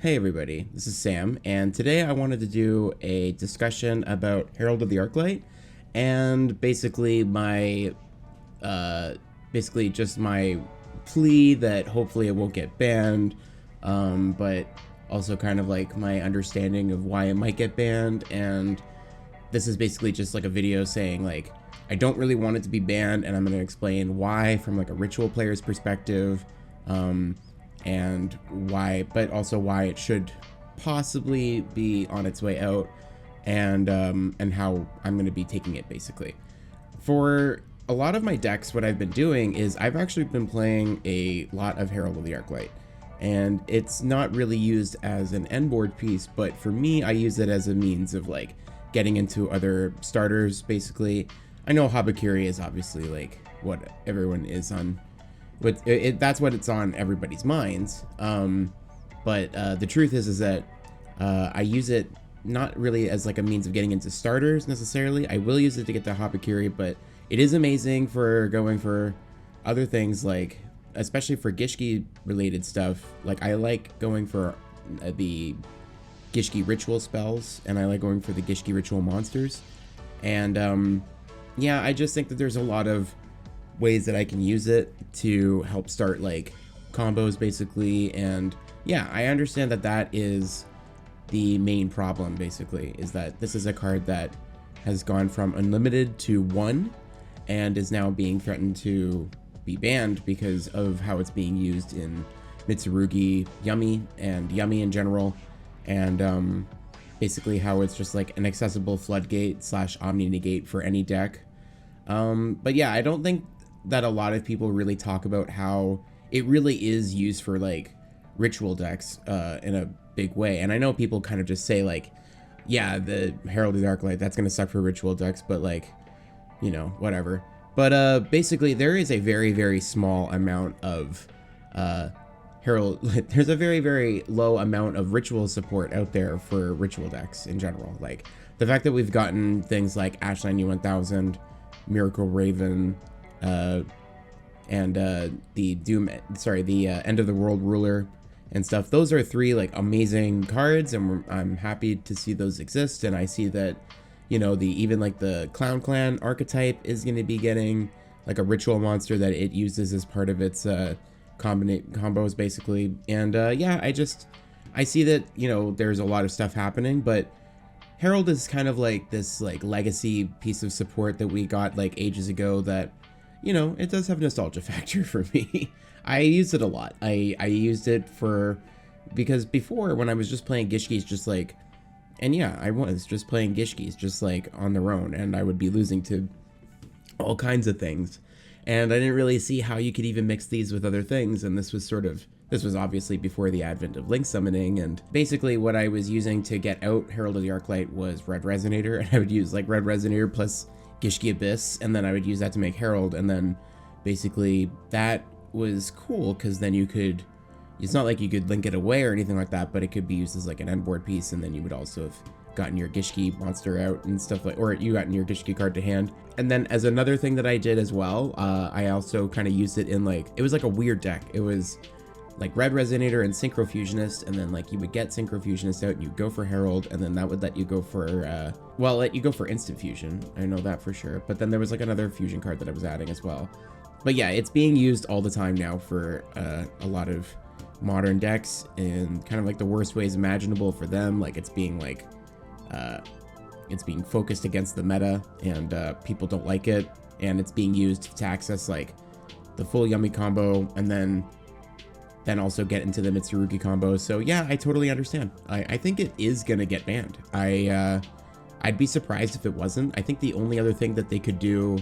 Hey everybody, this is Sam, and today I wanted to do a discussion about Herald of the Arclight, and basically just my plea that hopefully it won't get banned, but also kind of like my understanding of why it might get banned. And this is basically just like a video saying like I don't really want it to be banned, and I'm going to explain why from like a ritual player's perspective. And why, but also why it should possibly be on its way out, and how I'm going to be taking it basically. For a lot of my decks, what I've been doing is I've actually been playing a lot of Herald of the Arclight, and it's not really used as an end board piece, but for me, I use it as a means of like getting into other starters basically. I know Habakiri is obviously like what everyone is on. That's what it's on everybody's minds, but the truth is that I use it not really as like a means of getting into starters necessarily. I will use it to get to Habakiri, but it is amazing for going for other things, like especially for Gishki related stuff. Like I like going for the Gishki ritual spells, and I like going for the Gishki ritual monsters, and yeah, I just think that there's a lot of ways that I can use it to help start like combos basically. And yeah, I understand that that is the main problem basically, is that this is a card that has gone from unlimited to 1 and is now being threatened to be banned because of how it's being used in Mitsurugi Yummy and Yummy in general, and basically how it's just like an accessible floodgate / omni negate for any deck. But yeah, I don't think that a lot of people really talk about how it really is used for like ritual decks in a big way. And I know people kind of just say like, yeah, the Herald of the Arclight, that's gonna suck for ritual decks, but like, you know, whatever. But basically there is a very, very small amount of Herald, there's a very, very low amount of ritual support out there for ritual decks in general. Like the fact that we've gotten things like Ashline U1000, Miracle Raven, and the End of the World Ruler and stuff. Those are 3 like amazing cards, and I'm happy to see those exist. And I see that, you know, even like the Clown Clan archetype is going to be getting like a ritual monster that it uses as part of its combos basically. And yeah, I see that, you know, there's a lot of stuff happening, but Herald is kind of like this like legacy piece of support that we got like ages ago that, you know, it does have nostalgia factor for me. I used it a lot. I used it because before, when I was just playing Gishkis, just like, and yeah, I was just playing Gishkis just like on their own, and I would be losing to all kinds of things, and I didn't really see how you could even mix these with other things. And this was obviously before the advent of link summoning, and basically what I was using to get out Herald of the Arclight was Red Resonator, and I would use like Red Resonator plus Gishki Abyss, and then I would use that to make Herald. And then basically that was cool because then it's not like you could link it away or anything like that, but it could be used as like an end board piece, and then you would also have gotten your Gishki monster out and stuff like, or you gotten your Gishki card to hand. And then as another thing that I did as well, I also kind of used it in like, it was like a weird deck. It was like Red Resonator and Synchro Fusionist, and then like you would get Synchro Fusionist out and you go for Herald, and then that would let you go for let you go for Instant Fusion. I know that for sure. But then there was like another fusion card that I was adding as well. But yeah, it's being used all the time now for a lot of modern decks in kind of like the worst ways imaginable for them. Like it's being focused against the meta, and people don't like it, and it's being used to access like the full Yummy combo, and then also get into the Mitsurugi combo. So yeah, I totally understand. I think it is gonna get banned. I'd be surprised if it wasn't. I think the only other thing that they could do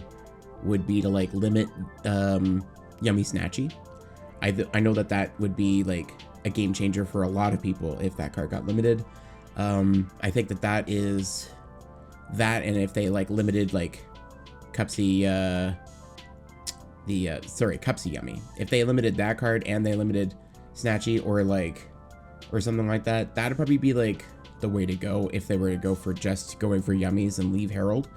would be to like limit Yummy Snatchy. I know that would be like a game changer for a lot of people if that card got limited. I think that is that, and if they like limited like Cupsy Cupsy Yummy. If they limited that card and they limited Snatchy or something like that, that'd probably be like the way to go if they were to go for just going for Yummies and leave Herald.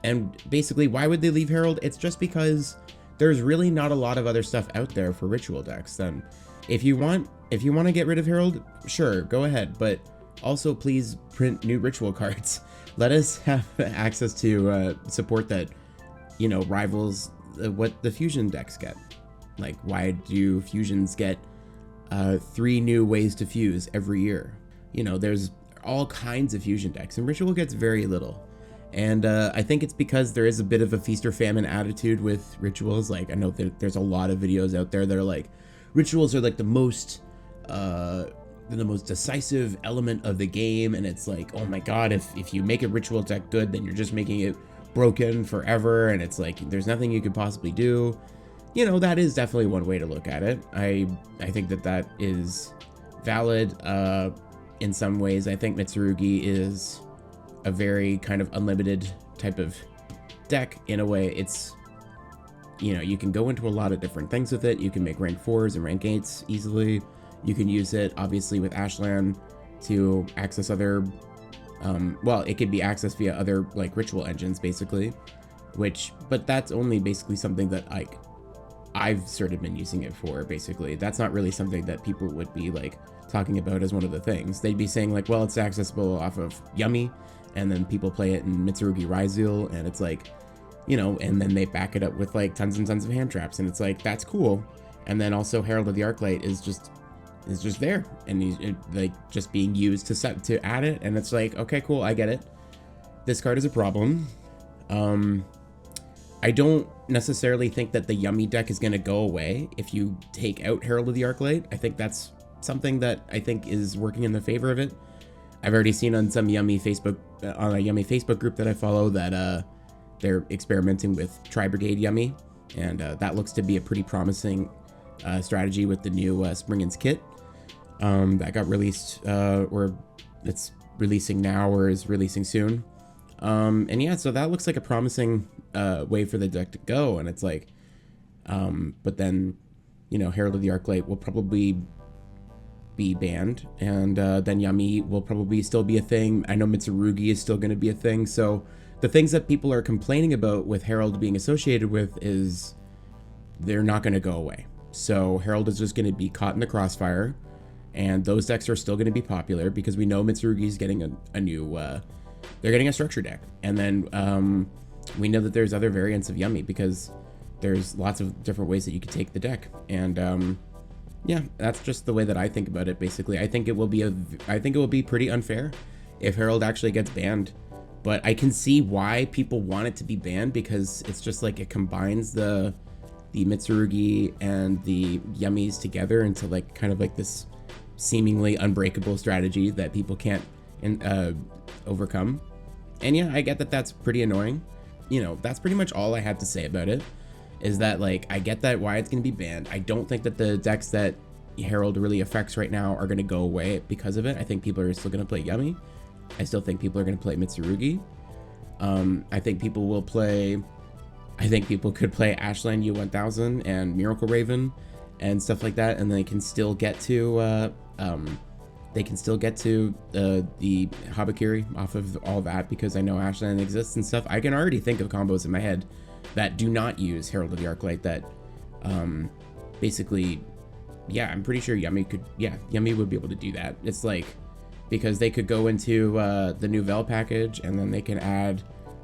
And basically, why would they leave Herald? It's just because there's really not a lot of other stuff out there for ritual decks. Then if you want to get rid of Herald, sure, go ahead, but also please print new ritual cards. Let us have access to support that, you know, rivals what the fusion decks get. Like, why do fusions get 3 new ways to fuse every year? You know, there's all kinds of fusion decks, and ritual gets very little. And I think it's because there is a bit of a feast or famine attitude with rituals. Like, I know there's a lot of videos out there that are like, rituals are like the most decisive element of the game, and it's like, oh my god, if you make a ritual deck good, then you're just making it broken forever, and it's like there's nothing you could possibly do. You know, that is definitely one way to look at it. I think that is valid in some ways. I think Mitsurugi is a very kind of unlimited type of deck. In a way, it's, you know, you can go into a lot of different things with it. You can make rank 4s and rank 8s easily. You can use it obviously with Ashland to access other well, it could be accessed via other like ritual engines basically, but that's only basically something that like I've sort of been using it for. Basically, that's not really something that people would be like talking about as one of the things. They'd be saying like, well, it's accessible off of Yummy, and then people play it in Mitsurugi Ryzul, and it's like, you know, and then they back it up with like tons and tons of hand traps, and it's like, that's cool. And then also Herald of the Arclight is just there, and he's like just being used to add it, and it's like, okay, cool, I get it. This card is a problem. I don't necessarily think that the Yummy deck is going to go away if you take out Herald of the Arclight. I think that's something that I think is working in the favor of it. I've already seen on some Yummy Facebook, on a Yummy Facebook group that I follow, that they're experimenting with Tri-Brigade Yummy, and that looks to be a pretty promising strategy with the new Springen's kit that got released, or it's releasing now or is releasing soon. And yeah, so that looks like a promising way for the deck to go, and it's like, but then, you know, Herald of the Arclight will probably be banned, and then Yummy will probably still be a thing. I know Mitsurugi is still going to be a thing, so the things that people are complaining about with Herald being associated with is they're not going to go away. So Herald is just going to be caught in the crossfire, and those decks are still going to be popular because we know Mitsurugi is getting a new, they're getting a structure deck. And then we know that there's other variants of Yummy because there's lots of different ways that you could take the deck. And yeah, that's just the way that I think about it. Basically, I think it will be pretty unfair if Herald actually gets banned. But I can see why people want it to be banned, because it's just like it combines the Mitsurugi and the Yummies together into like kind of like this seemingly unbreakable strategy that people can't overcome. And yeah, I get that that's pretty annoying. You know, that's pretty much all I had to say about it, is that like I get that why it's going to be banned. I don't think that the decks that Herald really affects right now are going to go away because of it. I think people are still going to play Yummy. I still think people are going to play Mitsurugi. I think people will play, I think people could play Ashland U1000 and Miracle Raven and stuff like that, and they can still get to the Habakiri off of all that, because I know Ashland exists and stuff. I can already think of combos in my head that do not use Herald of the Arclight that basically, yeah, I'm pretty sure Yummy would be able to do that. It's like, because they could go into the new Vel package, and then they can add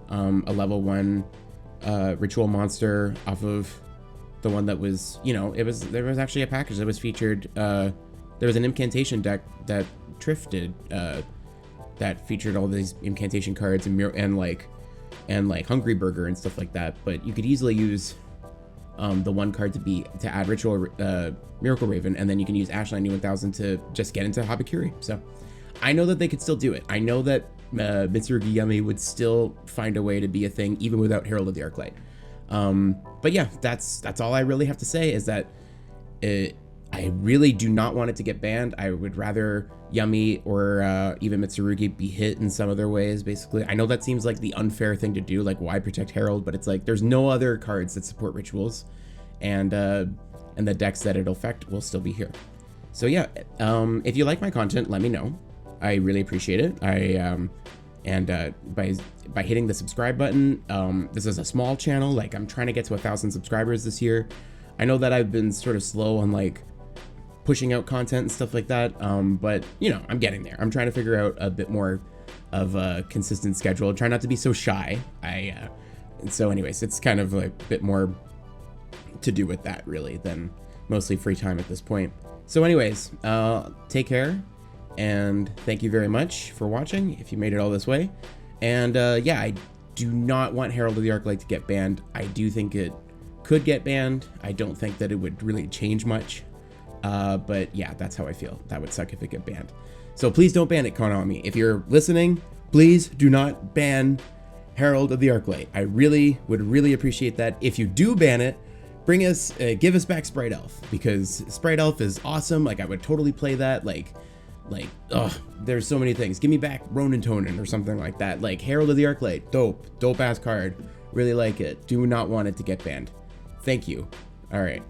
a level 1 ritual monster off of the one that was, you know, there was actually a package that was featured. There was an incantation deck that Triff did that featured all these incantation cards and like Hungry Burger and stuff like that. But you could easily use the one card to add ritual Miracle Raven, and then you can use Ashland U1000 to just get into Habakiri. So I know that they could still do it. I know that Mitsurugi Yummy would still find a way to be a thing even without Herald of the Arclight. But yeah, that's all I really have to say, is that I really do not want it to get banned. I would rather Yummy or even Mitsurugi be hit in some other ways, basically. I know that seems like the unfair thing to do, like why protect Herald, but it's like there's no other cards that support rituals, and the decks that it'll affect will still be here. So yeah, if you like my content, let me know. I really appreciate it. By hitting the subscribe button, this is a small channel. Like, I'm trying to get to 1,000 subscribers this year. I know that I've been sort of slow on like pushing out content and stuff like that. But you know, I'm getting there. I'm trying to figure out a bit more of a consistent schedule. Try not to be so shy. And so anyways, it's kind of a bit more to do with that really than mostly free time at this point. So anyways, take care, and thank you very much for watching if you made it all this way. And yeah, I do not want Herald of the Arclight to get banned. I do think it could get banned. I don't think that it would really change much. But yeah, that's how I feel. That would suck if it get banned. So please don't ban it, Konami. If you're listening, please do not ban Herald of the Arclight. I would really appreciate that. If you do ban it, give us back Sprite Elf, because Sprite Elf is awesome. Like, I would totally play that. Like, there's so many things. Give me back Ronin Tonin or something like that. Like, Herald of the Arclight, dope ass card. Really like it. Do not want it to get banned. Thank you. All right.